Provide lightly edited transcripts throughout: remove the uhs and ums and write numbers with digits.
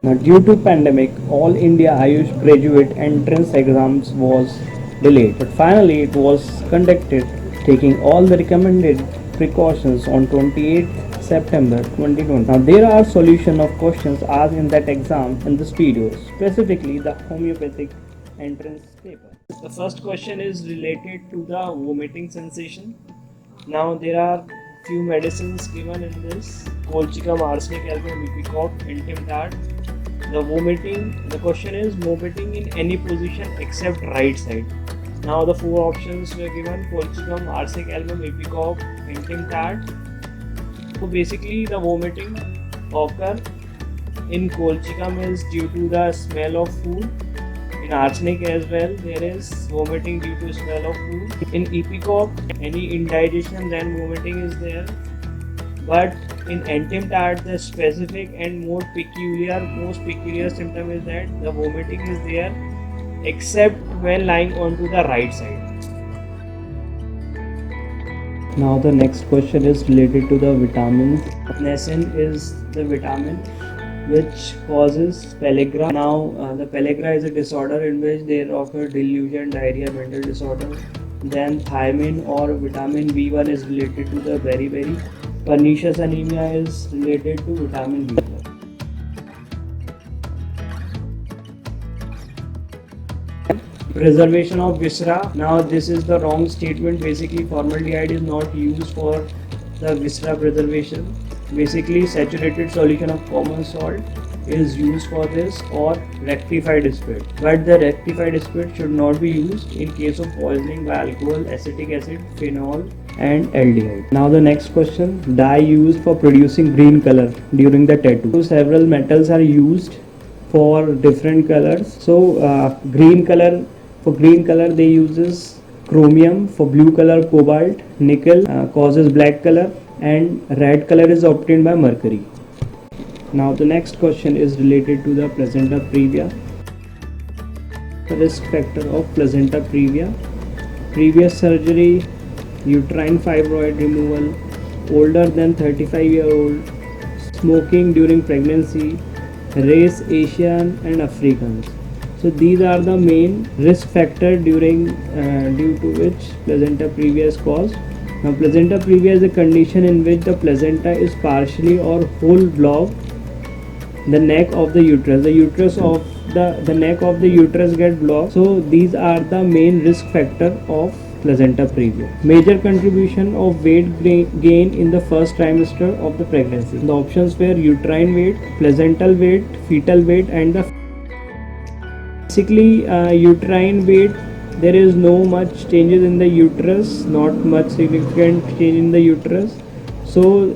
Now, due to pandemic, all India Ayush graduate entrance exams was delayed, but finally it was conducted, taking all the recommended precautions on 28th September 2020. Now, there are solution of questions asked in that exam in this video, specifically the homeopathic entrance paper. The first question is related to the vomiting sensation. Now there are few medicines given in this: colchicum, arsenic, album, ipecac, intimidate. The question is vomiting in any position except right side. Now the four options were given: colchicum, arsenic, album, ipecac, intimidate. So basically the vomiting occur in colchicum is due to the smell of food. In arsenic as well, there is vomiting due to smell of food. In ipecac, any indigestion, then vomiting is there. But in entimidate, the specific and most peculiar symptom is that the vomiting is there, except when lying onto the right side. Now the next question is related to the vitamins. Niacin is the vitamin which causes pellagra. Now the pellagra is a disorder in which there occur delusion, diarrhea, mental disorder. Then thiamine or vitamin B1 is related to the beriberi. Pernicious anemia is related to vitamin B12. Preservation of viscera. Now this is the wrong statement. Basically formaldehyde is not used for the viscera preservation. Basically saturated solution of common salt is used for this, or rectified spirit. But the rectified spirit should not be used in case of poisoning by alcohol, acetic acid, phenol and aldehyde. Now the next question: dye used for producing green color during the tattoo. So several metals are used for different colors. So green color, for green color they uses chromium, for blue color cobalt, nickel causes black color, and red color is obtained by mercury. Now the next question is related to the placenta previa. The risk factor of placenta previa: previous surgery, uterine fibroid removal, older than 35-year-old, smoking during pregnancy, race Asian and Africans. So these are the main risk factor during due to which placenta previa is caused. Now placenta previa is a condition in which the placenta is partially or whole blocked the neck of the uterus. The uterus of the neck of the uterus get blocked. So these are the main risk factor of placenta previa. Major contribution of weight gain in the first trimester of the pregnancy. The options were uterine weight, placental weight, fetal weight, and the basically uterine weight, there is no much changes in the uterus, not much significant change in the uterus. So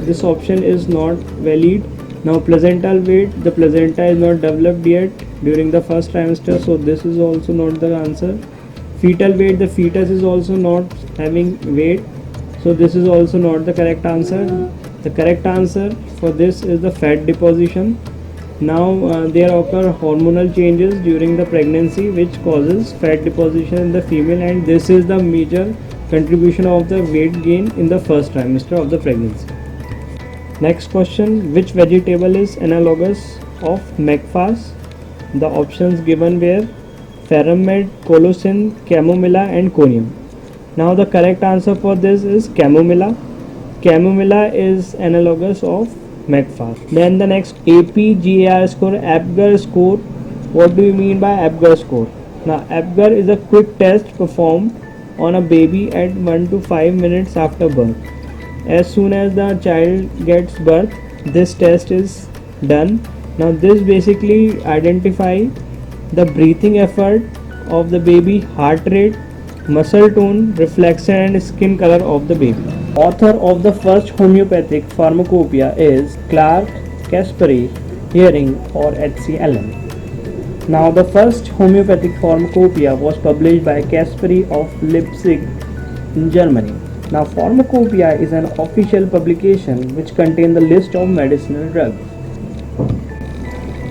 this option is not valid. Now placental weight, the placenta is not developed yet during the first trimester, so this is also not the answer. Fetal weight, the fetus is also not having weight, so this is also not the correct answer. The correct answer for this is the fat deposition. Now there occur hormonal changes during the pregnancy which causes fat deposition in the female, and this is the major contribution of the weight gain in the first trimester of the pregnancy. Next question: which vegetable is analogous of McFast? The options given were Ferramid, Colocin, Chamomilla and Conium. Now the correct answer for this is Chamomilla. Chamomilla is analogous of McFast. Then the next: APGAR score, Apgar score. What do you mean by Apgar score? Now Apgar is a quick test performed on a baby at 1 to 5 minutes after birth. As soon as the child gets birth, this test is done. Now this basically identify the breathing effort of the baby, heart rate, muscle tone, reflection and skin color of the baby. Author of the first homeopathic pharmacopoeia is Clark Caspary, Hearing or H.C. Allen. Now the first homeopathic pharmacopoeia was published by Caspary of Leipzig in Germany. Now pharmacopoeia is an official publication which contains the list of medicinal drugs.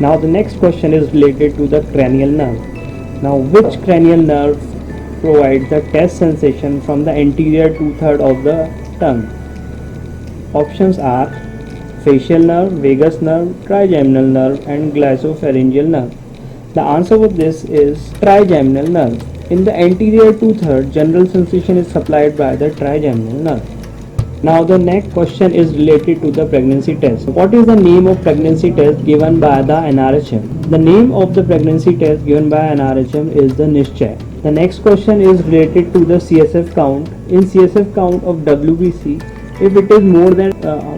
Now the next question is related to the cranial nerve. Now which cranial nerve provides the taste sensation from the anterior 2/3 of the tongue? Options are facial nerve, vagus nerve, trigeminal nerve, and glossopharyngeal nerve? The answer for this is trigeminal nerve. In the anterior two-thirds, general sensation is supplied by the trigeminal nerve. Now the next question is related to the pregnancy test. What is the name of pregnancy test given by the NRHM? The name of the pregnancy test given by NRHM is the Nischay. The next question is related to the CSF count. In CSF count of WBC, if it is more than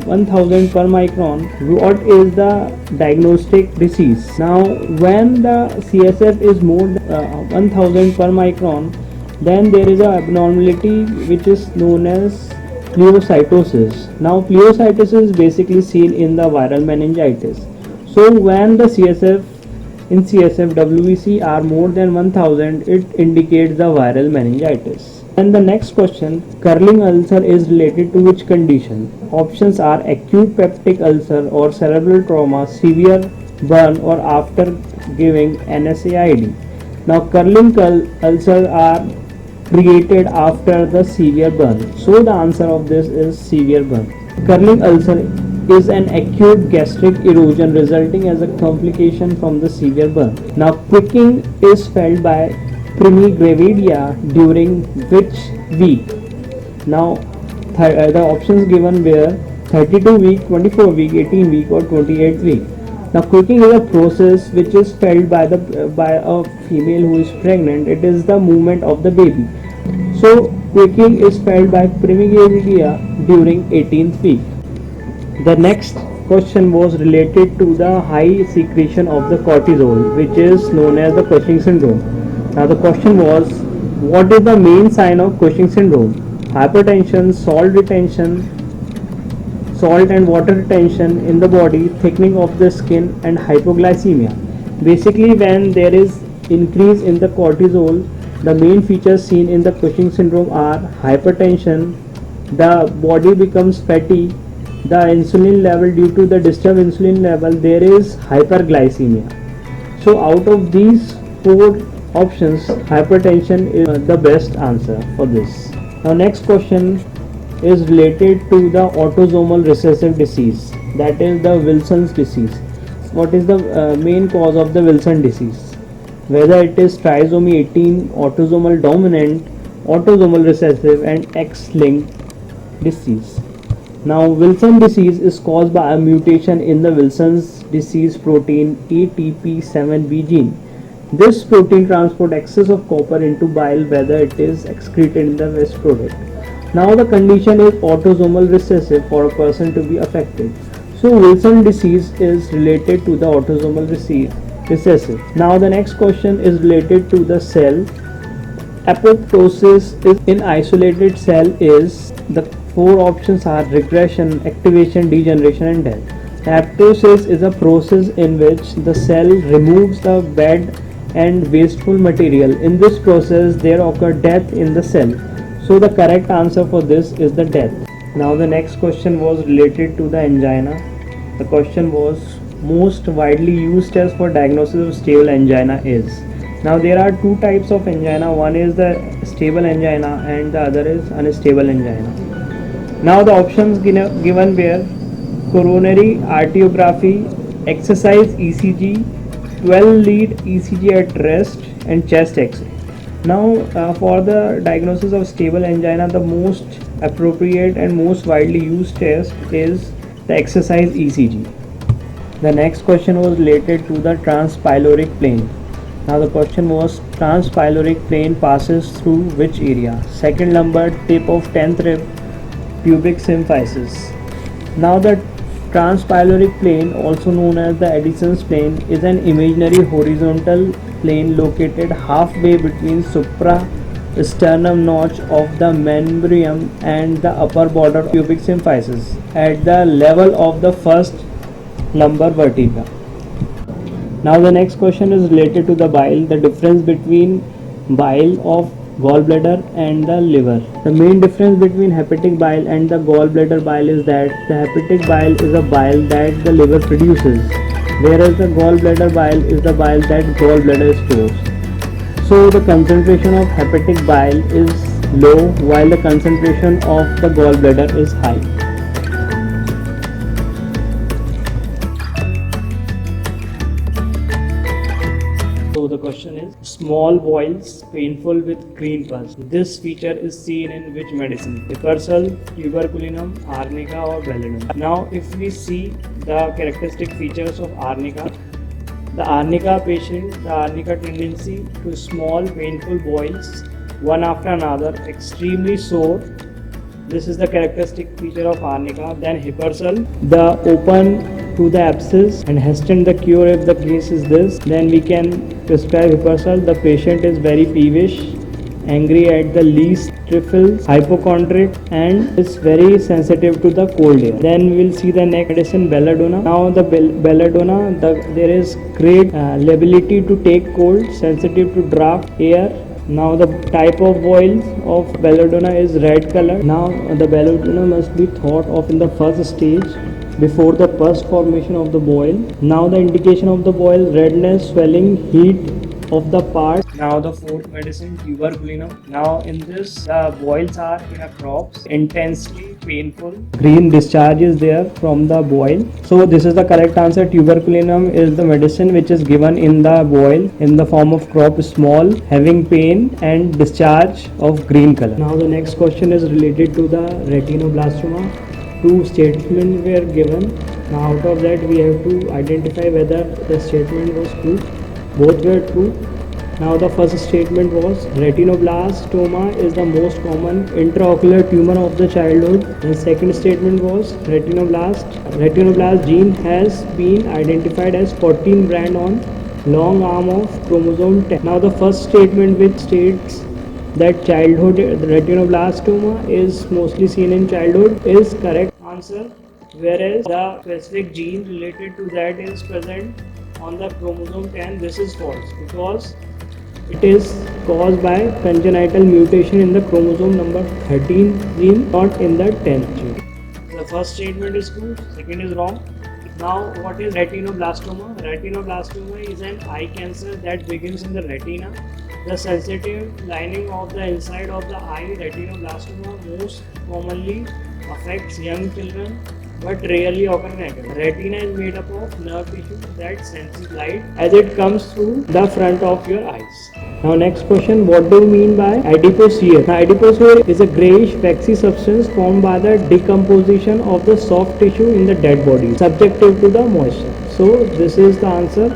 1000 per micron, what is the diagnostic disease? Now when the CSF is more than 1000 per micron, then there is an abnormality which is known as pleocytosis. Now pleocytosis is basically seen in the viral meningitis. So when the CSF WBC are more than 1000, it indicates the viral meningitis. And the next question, curling ulcer is related to which condition? Options are acute peptic ulcer or cerebral trauma, severe burn, or after giving NSAID. Now curling ulcer are created after the severe burn. So the answer of this is severe burn. Curling ulcer is an acute gastric erosion resulting as a complication from the severe burn. Now quicking is felt by primigravidia during which week? Now the options given were 32 week, 24 week, 18 week, or 28 week. Now quicking is a process which is felt by a female who is pregnant. It is the movement of the baby. So quicking is felt by primigravidia during 18th week. The next question was related to the high secretion of the cortisol, which is known as the Cushing syndrome. Now the question was, what is the main sign of Cushing syndrome? Hypertension, salt and water retention in the body, thickening of the skin, and hypoglycemia. Basically, when there is increase in the cortisol, the main features seen in the Cushing syndrome are hypertension, the body becomes fatty, the insulin level, due to the disturbed insulin level, there is hyperglycemia. So out of these four options, hypertension is the best answer for this. Now next question is related to the autosomal recessive disease, that is the Wilson's disease. What is the main cause of the Wilson disease? Whether it is trisomy 18, autosomal dominant, autosomal recessive, and X-linked disease. Now Wilson disease is caused by a mutation in the Wilson's disease protein ATP7B gene. This protein transports excess of copper into bile, whether it is excreted in the waste product. Now the condition is autosomal recessive for a person to be affected. So Wilson disease is related to the autosomal recessive. Now the next question is related to the cell. Apoptosis in isolated cell is, the four options are regression, activation, degeneration, and death. Apoptosis is a process in which the cell removes the bad and wasteful material. In this process there occur death in the cell. So the correct answer for this is the death. Now the next question was related to the angina. The question was, most widely used test for diagnosis of stable angina is. Now there are two types of angina. One is the stable angina and the other is unstable angina. Now the options given were coronary arteriography, exercise ECG, 12-lead ECG at rest, and chest X-ray. Now for the diagnosis of stable angina, the most appropriate and most widely used test is the exercise ECG. The next question was related to the transpyloric plane. Now the question was, transpyloric plane passes through which area? Second lumbar, tip of 10th rib, pubic symphysis. Now the transpyloric plane, also known as the Addison's plane, is an imaginary horizontal plane located halfway between suprasternum notch of the membrane and the upper border of pubic symphysis at the level of the first lumbar vertebra. Now the next question is related to the bile, the difference between bile of gallbladder and the liver. The main difference between hepatic bile and the gallbladder bile is that the hepatic bile is a bile that the liver produces, whereas the gallbladder bile is the bile that gallbladder stores. So the concentration of hepatic bile is low while the concentration of the gallbladder is high. the question is small boils painful with green pus. This feature is seen in which medicine? Pipersal, tuberculinum, arnica or belladonna. Now if we see the characteristic features of arnica, the arnica patient, the arnica tendency to small painful boils one after another, extremely sore. This is the characteristic feature of arnica. Then Hipersal, the open to the abscess and hasten the cure if the case is this. Then we can prescribe Hipersal. The patient is very peevish, angry at the least trifles, hypochondriac and is very sensitive to the cold air. Then we will see the next medicine, belladonna. Now the belladonna, there is great liability to take cold, sensitive to draft air. Now the type of boils of belladonna is red color. Now the belladonna must be thought of in the first stage before the pus formation of the boil. Now the indication of the boil, redness, swelling, heat of the part. Now the fourth medicine, tuberculinum. Now in this the boils are in a crops, intensely painful, green discharge is there from the boil. So this is the correct answer. Tuberculinum is the medicine which is given in the boil in the form of crop, small, having pain and discharge of green color. Now the next question is related to the retinoblastoma. Two statements were given. Now out of that we have to identify whether the statement was true. Both were true. Now the first statement was retinoblastoma is the most common intraocular tumor of the childhood. The second statement was retinoblast gene has been identified as 14 brand on long arm of chromosome 10. Now the first statement which states that childhood retinoblastoma is mostly seen in childhood is correct answer, whereas the specific gene related to that is present on the chromosome 10. This is false because it is caused by congenital mutation in the chromosome number 13 gene, not in the 10th gene. The first statement is true, second is wrong. Now what is retinoblastoma? Retinoblastoma is an eye cancer that begins in the retina. The sensitive lining of the inside of the eye, retinoblastoma, most commonly affects young children but rarely occur in adults. Retina is made up of nerve tissue that senses light as it comes through the front of your eyes. Now next question, what do you mean by adipose hair? Now adipose hair is a greyish waxy substance formed by the decomposition of the soft tissue in the dead body, subjective to the moisture. So this is the answer.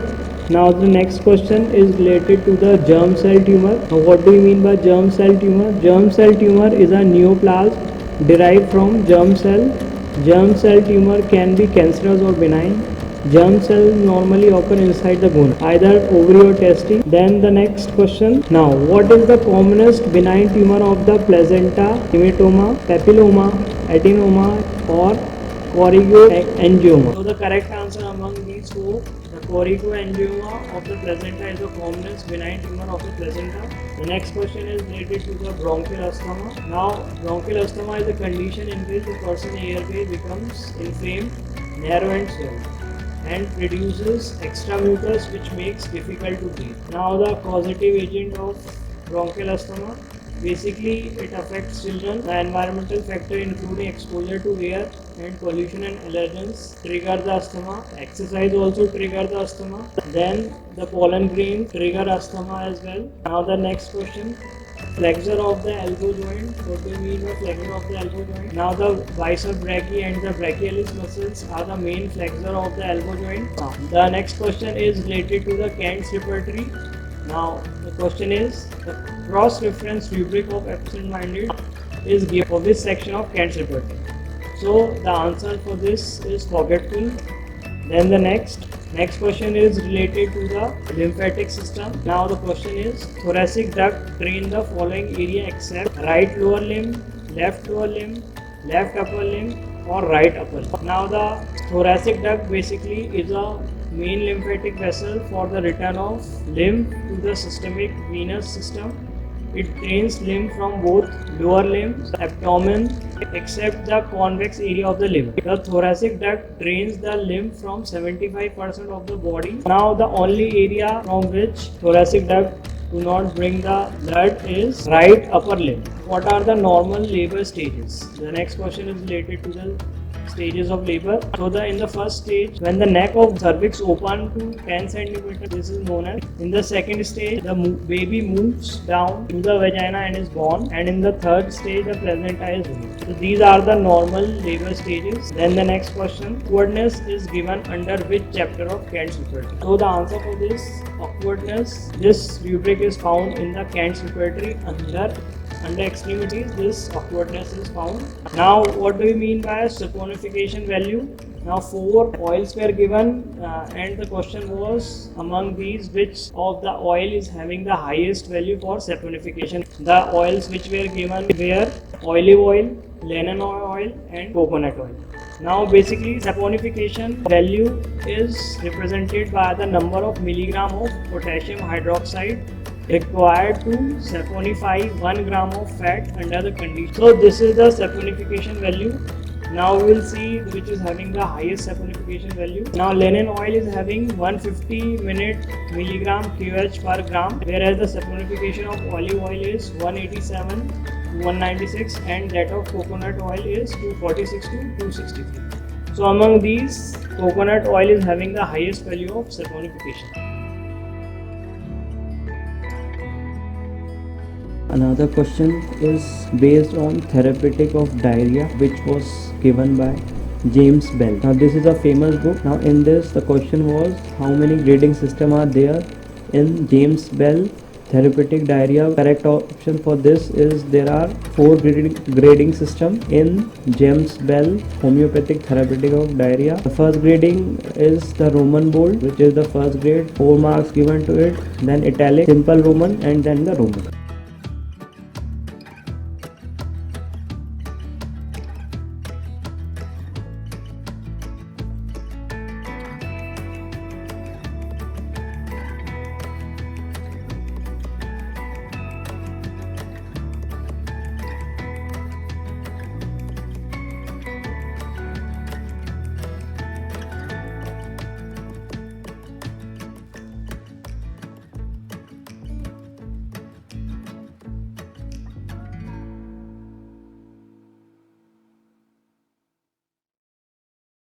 Now the next question is related to the germ cell tumor. Now what do you mean by germ cell tumor? Germ cell tumor is a neoplasm derived from germ cell. Germ cell tumor can be cancerous or benign. Germ cells normally occur inside the gonad, either ovary or testes. Then the next question. Now, what is the commonest benign tumor of the placenta? Hematoma, papilloma, adenoma, or chorioangioma? So the correct answer among these four, the chorioangioma of the placenta is the commonest benign tumor of the placenta. The next question is related to the bronchial asthma. Now, bronchial asthma is a condition in which the person's airway becomes inflamed, narrow and swollen, and produces extra mucus which makes difficult to breathe. Now, the causative agent of bronchial asthma, basically it affects children. The environmental factor including exposure to air and pollution and allergens trigger the asthma. Exercise also trigger the asthma. Then the pollen grain trigger asthma as well. Now the next question, flexor of the elbow joint. What do you mean by flexor of the elbow joint? Now the bicep brachii and the brachialis muscles are the main flexor of the elbow joint. The next question is related to the Kent's repertory. Now the question is, the cross-reference rubric of absent-minded is given for this section of Kent's repertory. So the answer for this is forgetful. Then the next question is related to the lymphatic system. Now the question is, thoracic duct drain the following area except right lower limb, left lower limb, left upper limb, or right upper limb. Now the thoracic duct basically is a main lymphatic vessel for the return of lymph to the systemic venous system. It drains lymph from both lower limbs, abdomen, except the convex area of the liver. The thoracic duct drains the lymph from 75% of the body. Now the only area from which thoracic duct do not bring the blood is right upper limb. What are the normal labor stages? The next question is related to the stages of labor. So in the first stage, when the neck of cervix open to 10 centimeter, this is known as. In the second stage, the baby moves down to the vagina and is born. And in the third stage, the placenta is removed. So these are the normal labor stages. Then the next question, awkwardness is given under which chapter of Kent's Repertory? So the answer for this, awkwardness, this rubric is found in the Kent's Repertory under extremities. This awkwardness is found. Now what do we mean by saponification value? Now 4 oils were given and the question was, among these which of the oil is having the highest value for saponification? The oils which were given were olive oil, linseed oil and coconut oil. Now basically saponification value is represented by the number of milligram of potassium hydroxide required to saponify 1 gram of fat under the condition. So this is the saponification value. Now we will see which is having the highest saponification value. Now linseed oil is having 150 milligram QH per gram, whereas the saponification of olive oil is 187 to 196 and that of coconut oil is 246 to 263. So among these, coconut oil is having the highest value of saponification. Another question is based on therapeutic of diarrhea, which was given by James Bell. Now this is a famous book. Now in this the question was, how many grading system are there in James Bell therapeutic diarrhea? Correct option for this is there are 4 grading system in James Bell homeopathic therapeutic of diarrhea. The first grading is the Roman bold, which is the first grade, 4 marks given to it, then italic, simple Roman and then the Roman.